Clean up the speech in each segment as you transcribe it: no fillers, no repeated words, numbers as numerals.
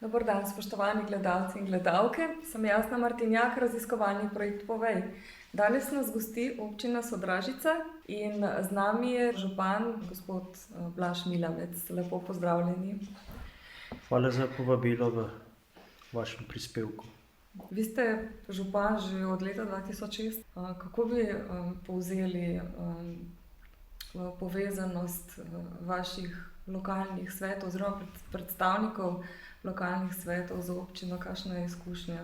Dober dan, spoštovani gledalci in gledalke. Sem Jasna Martinjak, raziskovalni projekt Povej. Danes nas gosti občina Sodražica in z nami je župan gospod Blaž Milavec. Lepo pozdravljeni. Hvala za povabilo v vašem prispevku. Vi ste župan že od leta 2006. Kako bi povzeli povezanost vaših lokalnih svetov oziroma predstavnikov lokalnih svetov z občino? Kakšna je izkušnja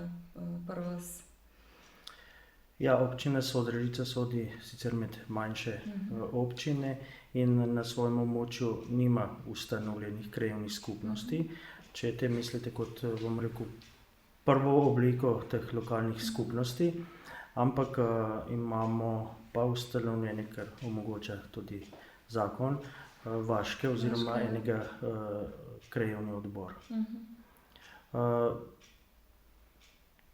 pri vas? Ja, občina Sodražica sodi sicer med manjše občine in na svojem območju nima ustanovljenih krajevnih skupnosti. Če te mislite kot, bom rekel, prvo obliko teh lokalnih skupnosti, ampak imamo pa ustanovljene, kar omogoča tudi zakon, vaške oziroma enega krajevni odbor.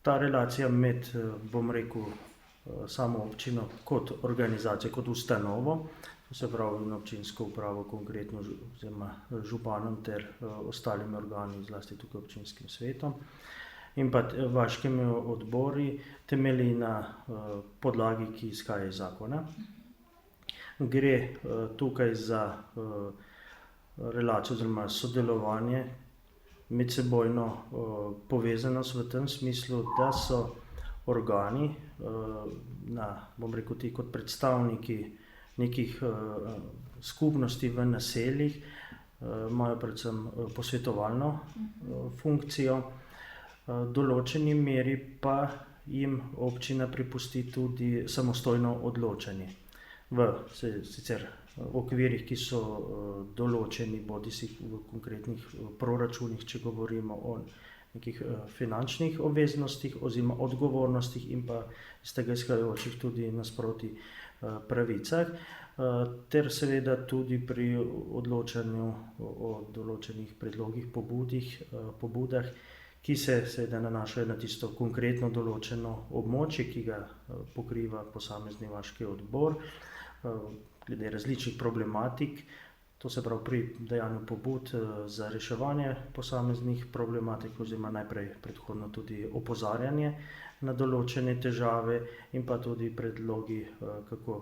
Ta relacija med, bom rekel, samo občino kot organizacijo, kot ustanovo, to se pravi občinsko upravo, konkretno oziroma županom ter ostalimi organi, zlasti tukaj občinskim svetom, in pa vaškimi odbori temelji na podlagi, ki izhaja iz zakona. Gre tukaj za relacijo oziroma sodelovanje, medsebojno povezanost v tem smislu, da so organi, bom rekel, ti kot predstavniki nekih skupnosti v naseljih, imajo predvsem posvetovalno funkcijo, v določeni meri pa jim občina prepusti tudi samostojno odločanje. V sicer okvirih, ki so določeni bodisi v konkretnih proračunih, če govorimo o nekih finančnih obveznostih oziroma odgovornostih in pa iz tega izhajajočih tudi nasproti pravicah, ter seveda tudi pri odločanju o določenih predlogih, pobudah, ki se seveda nanašajo na tisto konkretno določeno območje, ki ga pokriva posamezni vaški odbor, glede različnih problematik, to se pravi pri dajanju pobud za reševanje posameznih problematik oziroma najprej predhodno tudi opozarjanje na določene težave in pa tudi predlogi, kako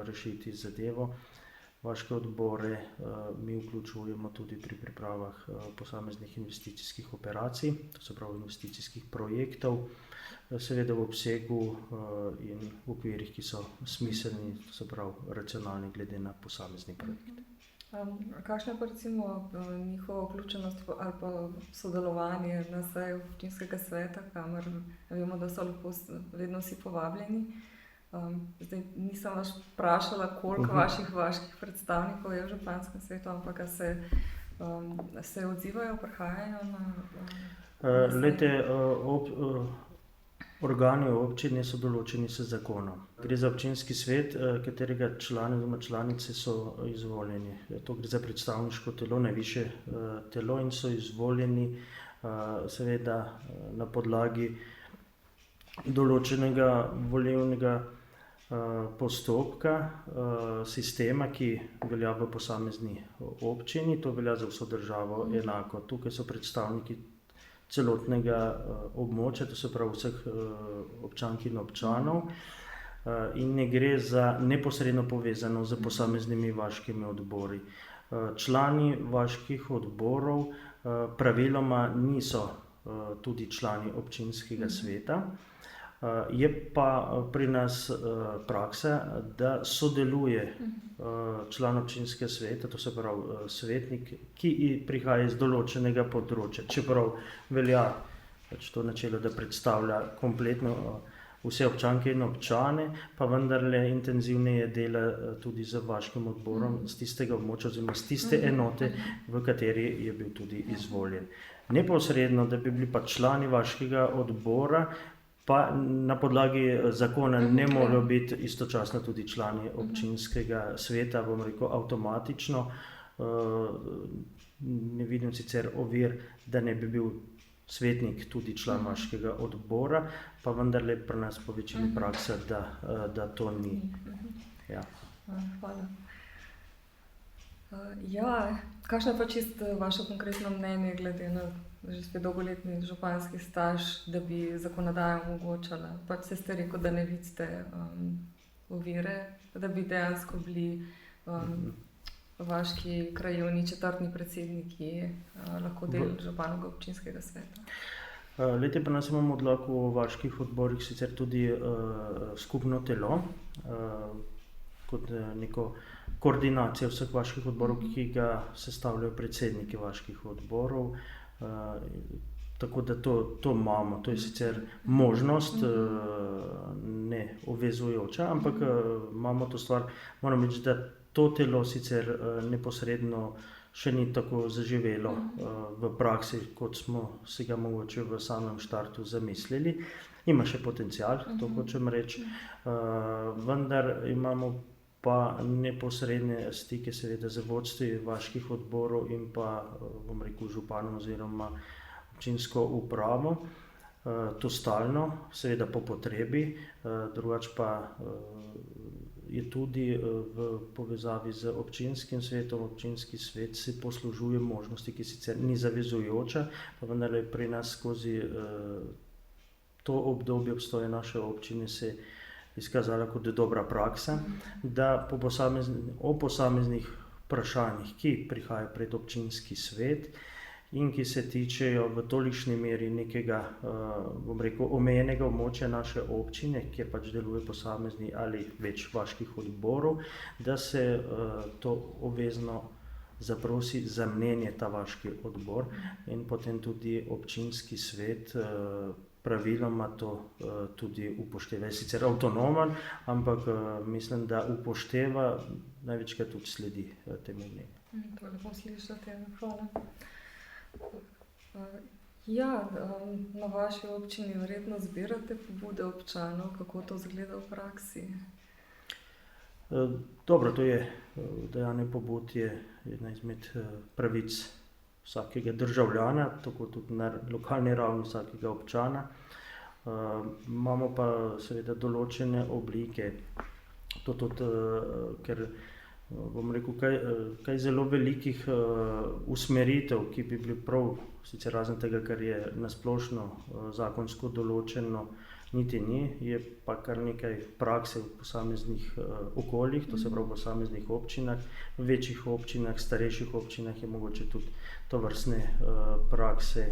rešiti zadevo. Vaške odbore mi vključujemo tudi pri pripravah posameznih investicijskih operacij, to se pravi investicijskih projektov, seveda v obsegu in v okvirih, ki so smiselni, to se pravi racionalni glede na posamezni projekt. Kakšna je pa recimo njihova vključenost ali pa sodelovanje na seji občinskega sveta, kamor vemo, da so lepo vedno vsi povabljeni? Zdaj nisem vas vprašala, koliko vaših predstavnikov je v županskem svetu, ampak se odzivajo, prihajajo na Glejte, organi občine so določeni z zakonom. Gre za občinski svet, katerega člani oziroma članice so izvoljeni. To gre za predstavniško telo, najvišje telo, in so izvoljeni seveda na podlagi določenega volilnega postopka, sistema, ki velja v posamezni občini, to velja za vso državo enako. Tukaj so predstavniki celotnega območja, to se pravi vseh občank in občanov, in ne gre za neposredno povezanost z posameznimi vaškimi odbori. Člani vaških odborov praviloma niso tudi člani občinskega sveta, je pa pri nas praksa, da sodeluje član občinskega sveta, to se pravi svetnik, ki prihaja iz določenega področja, čeprav velja to načelo, da predstavlja kompletno vse občanke in občane, pa vendarle intenzivneje dela tudi z vaškim odborom z tistega območja oziroma z tiste enote, v kateri je bil tudi izvoljen. Neposredno, da bi bili pa člani vaškega odbora, pa na podlagi zakona ne morejo biti istočasno tudi člani občinskega sveta, bom rekel, avtomatično. Ne vidim sicer ovir, da ne bi bil svetnik tudi član vaškega odbora, pa vendarle pri nas po večini praksa, da to ni. Ja. Hvala. Ja, kakšno je pa čisto vaše konkretno mnenje glede na že spet dolgoletni županski staž, da bi zakonodaja omogočala? Pač ste rekel, da ne vidite ovire, da bi dejansko bili vaški krajevni četrtni predsedniki lahko del županovega občinskega sveta. Lete pa nas imamo odlok o vaških odborih sicer tudi skupno telo, kot neko koordinacijo vseh vaških odborov, ki ga sestavljajo predsedniki vaških odborov. Tako da to imamo, to je sicer možnost, ne obvezujoča, ampak imamo to stvar. Moram reči, da to telo sicer neposredno še ni tako zaživelo v praksi, kot smo si ga mogoče v samem štartu zamislili. Ima še potencial, to hočem reči, vendar imamo pa neposredne stike seveda z vodstvi vaških odborov in pa, bom rekel, županom oziroma občinsko upravo. To stalno, seveda po potrebi, drugače pa je tudi v povezavi z občinskim svetom. Občinski svet se poslužuje možnosti, ki sicer ni zavezujoča, pa vendar je pri nas skozi to obdobje obstoja naše občine se izkazala kot dobra praksa, da o posameznih vprašanjih, ki prihajajo pred občinski svet in ki se tičejo v tolikšni meri nekega, bom rekel, omejenega območja naše občine, kjer pač deluje posamezni ali več vaških odborov, da se to obvezno zaprosi za mnenje ta vaški odbor in potem tudi občinski svet praviloma to tudi upošteva. Je sicer avtonomen, ampak mislim, da upošteva, največkrat tudi sledi temu mnenju. To lepo slišati, hvala. Ja, na vaši občini verjetno zbirate pobude občanov, kako to izgleda v praksi? Dobro, to je dajanje pobud je ena izmed pravic vsakega državljana, tako tudi na lokalni ravni vsakega občana. Imamo pa seveda določene oblike, to tudi, ker bom rekel, kaj zelo velikih usmeritev, ki bi bili prav, sicer razen tega, kar je na splošno zakonsko določeno, niti ni, je pa kar nekaj prakse v posameznih okoljih, to se pravi v posameznih občinah, v večjih občinah, starejših občinah je mogoče tudi tovrstne prakse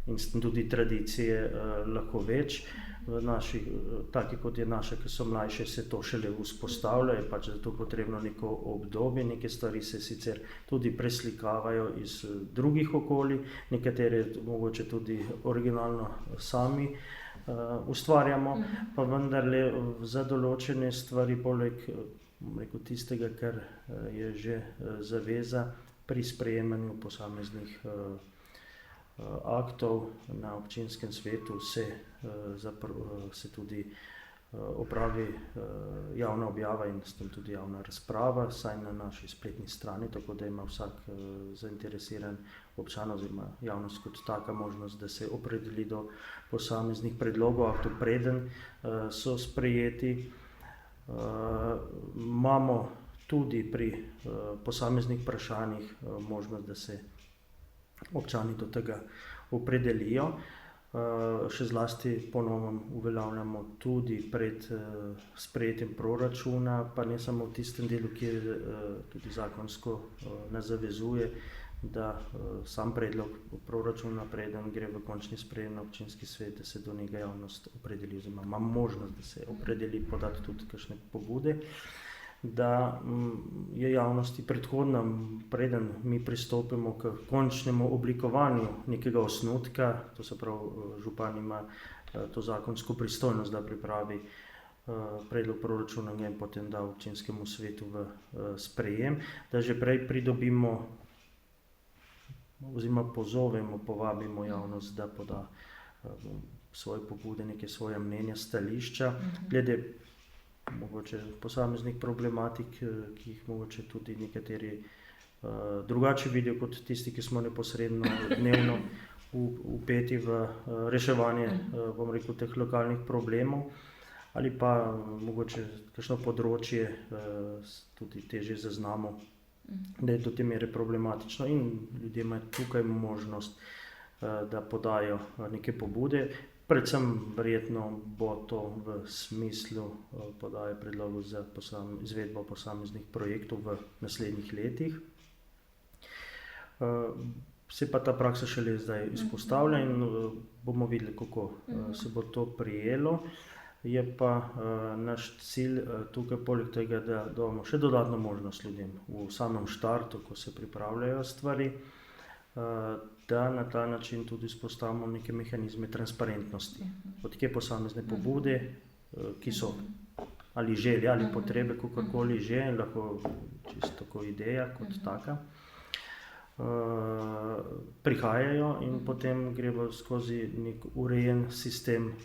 in tudi tradicije lahko več. V naših, taki kot je naša, ki so mlajše, se to šele vzpostavlja, je pač zato potrebno neko obdobje, neke stvari se sicer tudi preslikavajo iz drugih okolij, nekatere mogoče tudi originalno sami ustvarjamo, pa vendarle za določene stvari, poleg rekel, tistega, kar je že zaveza pri sprejemanju posameznih aktov na občinskem svetu, se tudi opravi javna objava in s tem tudi javna razprava, saj na naši spletni strani, tako da ima vsak zainteresiran občan oziroma javnost kot taka možnost, da se opredeli do posameznih predlogov aktov, preden so sprejeti. Imamo tudi pri posameznih vprašanjih možnost, da se občani do tega opredelijo. Še zlasti po novem uveljavljamo tudi pred sprejetjem proračuna, pa ne samo v tistem delu, kjer tudi zakonsko nas zavezuje, da sam predlog proračuna, preden gre v končni sprejem na občinski svet, da se do njega javnost opredeli, oziroma ima možnost, da se opredeli, podati tudi kakšne pobude, da je javnosti predhodno, preden mi pristopimo k končnemu oblikovanju nekega osnutka, to se pravi, župan ima to zakonsko pristojnost, da pripravi predlog proračuna in potem da občinskemu svetu v sprejem, da že prej pridobimo oziroma pozovemo, povabimo javnost, da poda svoje pobude, neke svoje mnenja, stališča, glede mogoče posameznih problematik, ki jih mogoče tudi nekateri drugače vidijo kot tisti, ki smo neposredno dnevno vpeti v reševanje, bom rekel, teh lokalnih problemov, ali pa mogoče kakšno področje tudi težje zaznamo da je do te mere problematično in ljudje imajo tukaj možnost, da podajo neke pobude. Predvsem verjetno bo to v smislu podaje predlogov za izvedbo posameznih projektov v naslednjih letih. Se pa ta praksa šele zdaj izpostavlja in bomo videli, kako se bo to prijelo. Je pa naš cilj tukaj poleg tega, da damo še dodatno možnost ljudem v samem štartu, ko se pripravljajo stvari, da na ta način tudi izpostavimo neke mehanizme transparentnosti. Odkje posamezne pobude, ki so ali želje ali potrebe, kakorkoli že, lahko čisto tako ideja kot taka, prihajajo in potem gremo skozi nek urejen sistem,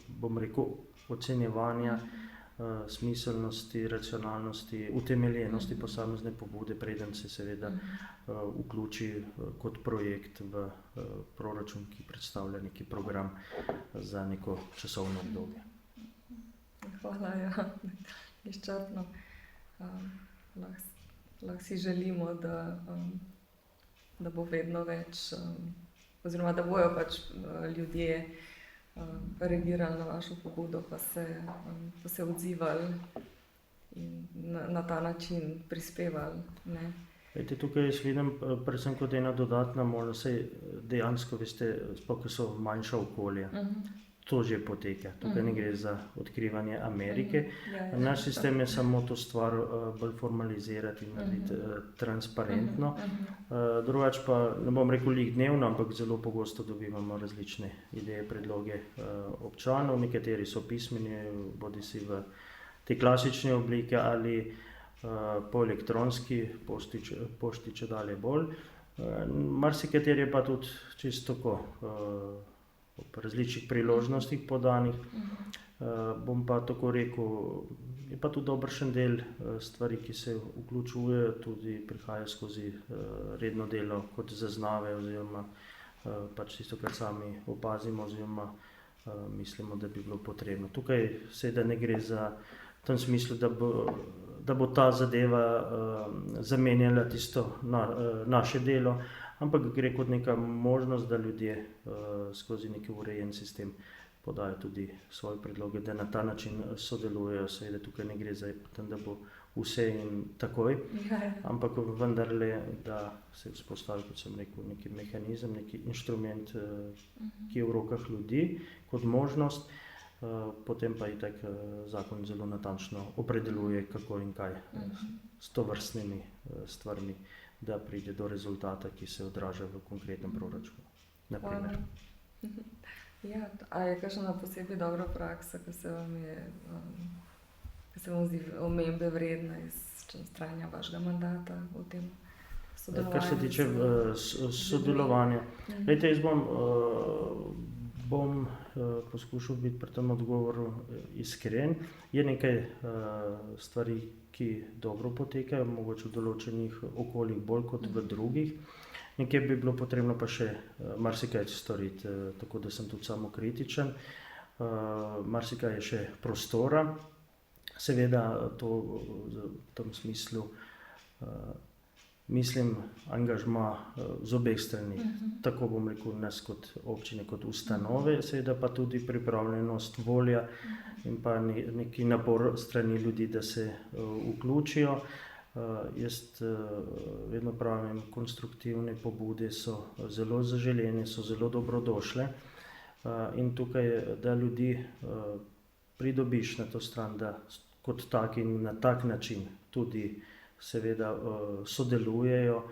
bom rekel, ocenjevanja smiselnosti, racionalnosti, utemeljenosti posamezne pobude, preden se seveda vključi kot projekt v proračun, ki predstavlja neki program za neko časovno obdobje. Hvala, ja, izčrpno. Lahko si želimo, da bo vedno več, oziroma da bojo pač ljudje reagirali na vašo pobudo, pa se odzivali in na ta način prispevali. Ne? Tukaj jaz vidim predvsem kot ena dodatna možnost, saj dejansko veste, sploh ko so manjša okolja, to že poteka. Tukaj ne gre za odkrivanje Amerike. Naš sistem je samo to stvar bolj formalizirati in narediti transparentno. Drugače pa, ne bom rekel dnevno, ampak zelo pogosto dobivamo različne ideje, predloge občanov. Nekateri so pismeni, bodisi v te klasične oblike ali po elektronski pošti čedalje bolj. Marsikateri je pa tudi čisto tako, ob različnih priložnostih podanih. Bom pa tako rekel, je pa tudi dobršen del stvari, ki se vključujejo, tudi prihaja skozi redno delo kot zaznave oziroma pač tisto, kar sami opazimo oziroma mislimo, da bi bilo potrebno. Tukaj seveda ne gre za v tem smislu, da bo ta zadeva zamenjala tisto naše delo, ampak gre kot neka možnost, da ljudje skozi neki urejen sistem podajo tudi svoje predloge, da na ta način sodelujejo. Seveda tukaj ne gre za tem, da bo vse in takoj, ampak vendarle, da se vzpostavi, kot sem rekel, neki mehanizem, neki inštrument, ki je v rokah ljudi kot možnost. Potem pa itak zakon zelo natančno opredeljuje, kako in kaj s tovrstnimi stvarmi, da pride do rezultata, ki se odraža v konkretnem proračunu. Naprimer. Ja, a je kakšna posebej dobra praksa, ki se vam zdi omembe vredna iz trajanja vašega mandata v tem sodelovanju? Kar se tiče sodelovanja. Glejte, jaz bom poskušal biti pri tem odgovoru iskren. Je nekaj stvari, ki dobro potekajo, mogoče v določenih okoljih bolj kot v drugih. Nekje bi bilo potrebno pa še marsikaj storiti, tako da sem tudi samokritičen. Marsikaj je še prostora. Seveda to v tem smislu mislim angažma z obeh strani, tako bom rekel nas kot občine, kot ustanove, seveda pa tudi pripravljenost, volja in pa neki napor strani ljudi, da se vključijo. Jaz vedno pravim, konstruktivne pobude so zelo zaželene, so zelo dobrodošle in tukaj, da ljudi pridobiš na to stran, da kot tak in na tak način tudi seveda sodelujejo,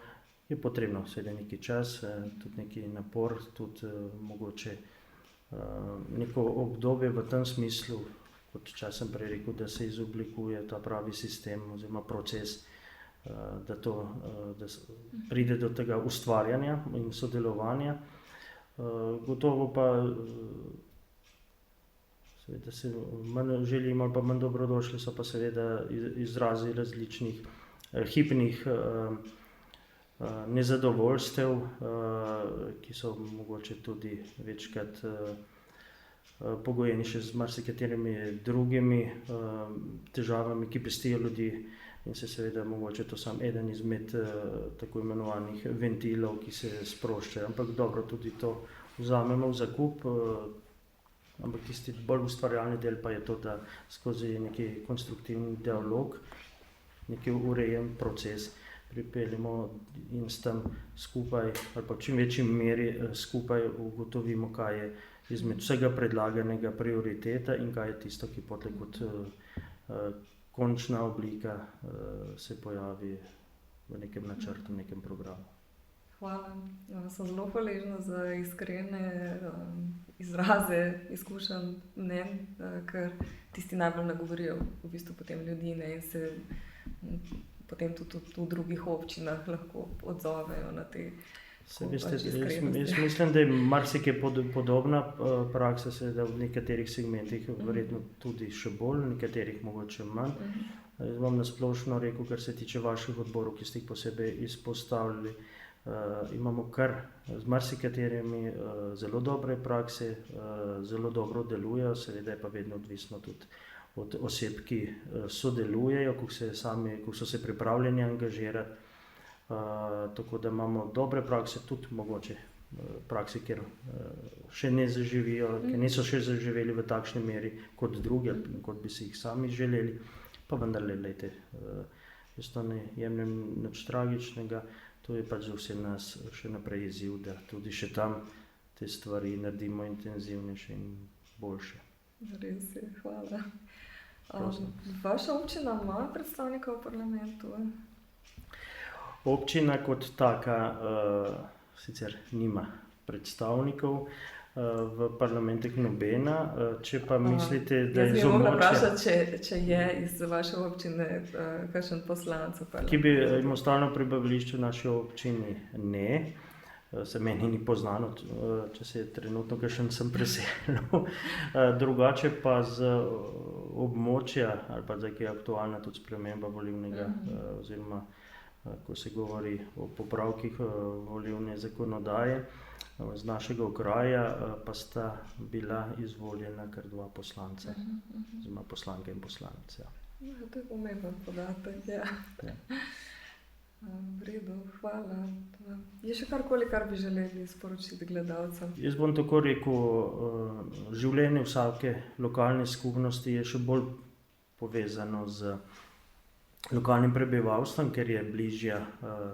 je potrebno seveda neki čas, tudi neki napor, tudi mogoče neko obdobje v tem smislu, kot čas sem prej rekel, da se izoblikuje ta pravi sistem oziroma proces, da pride do tega ustvarjanja in sodelovanja. Gotovo pa seveda se manj želimo ali pa manj dobrodošli so pa seveda izrazi različnih hipnih nezadovoljstev, ki so mogoče tudi večkrat pogojeni še z marsikaterimi drugimi težavami, ki pestijo ljudi in se seveda mogoče to samo eden izmed tako imenovanih ventilov, ki se sproščajo, ampak dobro, tudi to vzamemo v zakup, ampak tisti bolj ustvarjalni del pa je to, da skozi neki konstruktivni dialog, neki urejen proces pripeljemo in s tem skupaj, ali pa v čim večji meri skupaj ugotovimo, kaj je izmed vsega predlaganega prioriteta in kaj je tisto, ki potem kot končna oblika se pojavi v nekem načrtu, v nekem programu. Hvala. Sem zelo hvaležna za iskrene izraze, izkušenj, mnenj, ker tisti najbolj nagovorijo v bistvu potem ljudi, ne, in se potem tudi v drugih občinah lahko odzovejo na te Jaz mislim, da je marsikaj podobna praksa, seveda v nekaterih segmentih verjetno tudi še bolj, v nekaterih mogoče manj. Jaz bom na splošno rekel, kar se tiče vaših odborov, ki ste jih posebej izpostavljali, imamo kar z marsikaterimi zelo dobre prakse, zelo dobro delujejo, seveda je pa vedno odvisno tudi od oseb, ki sodelujejo, kako so se pripravljeni angažirati. Tako da imamo dobre prakse, tudi mogoče prakse, kjer še ne zaživijo, ki niso še zaživeli v takšni meri kot drugi, kot bi si jih sami želeli, pa vendarle, glejte, jaz to ne jemljem nič tragičnega, to je pač za vse nas še naprej izziv, da tudi še tam te stvari naredimo intenzivnejše in boljše. Res je, hvala. Vaša občina ima predstavnika v parlamentu? Občina kot taka sicer nima predstavnikov v parlamentu nobena, če pa mislite, da je iz območja... Jaz bi mogla vprašati, če je iz vaše občine kakšen poslanec v parlamentu. Ki bi imel stalno prebivališče v naši občini, ne. Se meni ni poznano, če se je trenutno kakšen sem preselil. Drugače pa z območja, ali pa zdaj, ki je aktualna tudi sprememba volilnega oziroma ko se govori o popravkih volilne zakonodaje, z našega okraja pa sta bila izvoljena kar 2 poslanca, oziroma poslanke in poslanec. Ja. To je pomemben podatek, ja. V redu, hvala. Je še karkoli, kar bi želeli sporočiti gledalcem? Jaz bom tako rekel, življenje vsake lokalne skupnosti je še bolj povezano z lokalnim prebivalstvom, ker je bližja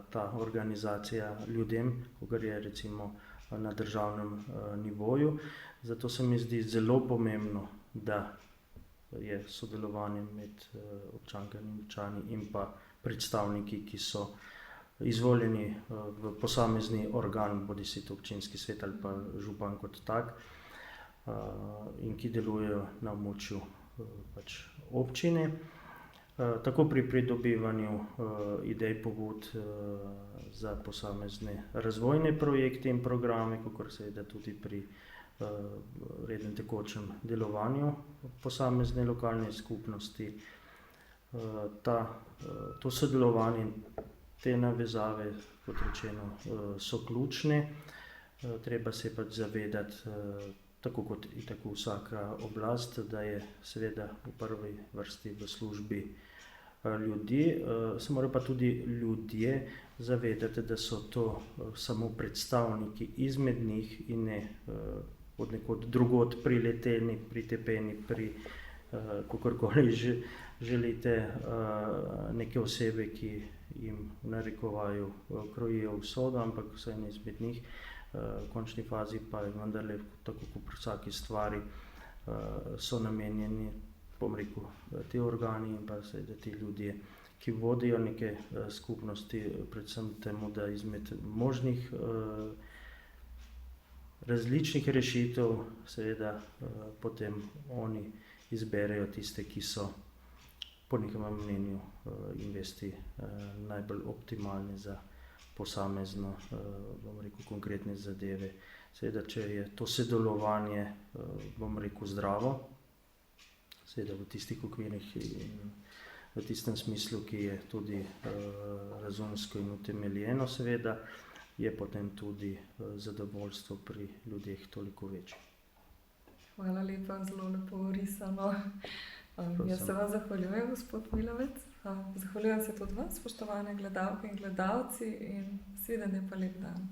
ta organizacija ljudem, kakor je recimo na državnem nivoju. Zato se mi zdi zelo pomembno, da je sodelovanje med občankami in občani in pa predstavniki, ki so izvoljeni v posamezni organ, bodisi to občinski svet ali pa župan kot tak, in ki delujejo na območju pač občine. Tako pri pridobivanju idej, pobud za posamezne razvojne projekte in programe, kakor seveda tudi pri rednem tekočem delovanju posamezne lokalne skupnosti. To sodelovanje, te navezave, kot rečeno, so ključne. Treba se pač zavedati, tako kot itak vsaka oblast, da je seveda v prvi vrsti v službi ljudi, se morajo pa tudi ljudje zavedati, da so to samo predstavniki izmed njih in ne od nekod drugod prileteni, pritepeni, kakorkoli želite, neke osebe, ki jim v narekovaju krojijo usodo, ampak vsaj ne izmed njih. V končni fazi pa je vendarle, tako kot pri vsaki stvari, so namenjeni, bom rekel, ti organi in pa seveda ti ljudje, ki vodijo neke skupnosti, predvsem temu, da izmed možnih različnih rešitev seveda potem oni izberejo tiste, ki so po njihovem mnenju investi najbolj optimalni za posamezno, bom rekel, konkretne zadeve. Seveda, če je to sodelovanje, bom rekel, zdravo, seveda v tistih okvirih in v tistem smislu, ki je tudi razumsko in utemeljeno, seveda, je potem tudi zadovoljstvo pri ljudeh toliko večje. Hvala lepa, zelo lepo orisano. Jaz se vam zahvaljujem, gospod Milovec. Zahvaljujem se tudi vam, spoštovane gledalke in gledalci, in svidenje pa lep dan.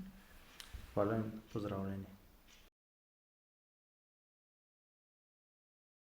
Hvala in pozdravljeni.